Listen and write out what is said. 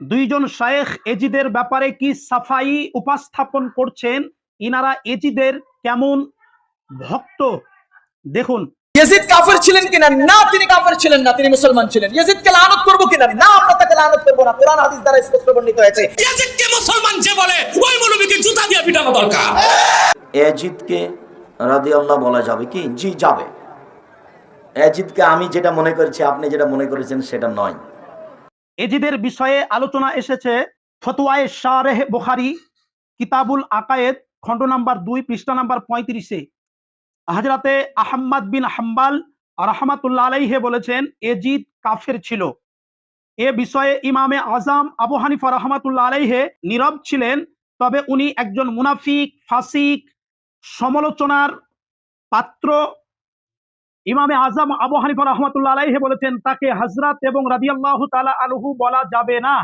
দুইজন শায়েখ এজিদের ব্যাপারে কি সাফাই উপস্থাপন করছেন, ইনারা এজিদের কেমন ভক্ত দেখুন। ইয়াজিদ কাফের ছিলেন কিনা? না, তিনি কাফের ছিলেন না, তিনি মুসলমান ছিলেন। ইয়াজিদকে লানত করব কিনা? না, আমরা তাকে লানত করব না, কোরআন হাদিস দ্বারা স্পষ্ট বর্ণিত হয়েছে। ইয়াজিদকে মুসলমান যে বলে ওই মৌলবীকে জুতা দিয়ে পিটানো দরকার। ইয়াজিদকে রাদিয়াল্লাহু বলা যাবে কি? জি যাবে। ইয়াজিদকে আমি যেটা মনে করেছি, আপনি যেটা মনে করেছেন সেটা নয়। এজিদের বিষয়ে আলোচনা এসেছে ফতোয়ায়ে শারেহ বুখারী কিতাবুল আকায়েদ খণ্ড নাম্বার 2 পৃষ্ঠা নাম্বার 35-এ হযরতে আহমদ বিন হাম্বল রাহমাতুল্লাহ আলাইহি বলেছেন এজিদ কাফের ছিল। এ বিষয়ে ইমামে আজম আবু হানিফা রাহমাতুল্লাহ আলাইহি নীরব ছিলেন, তবে উনি একজন মুনাফিক, ফাসিক, সমালোচনার পাত্র। ইমামে আজম আবু হানিফা রাহমাতুল্লাহ আলাইহি বলেছেন তাকে হযরত এবং রাদিয়াল্লাহু তাআলা আনহু বলা যাবে না।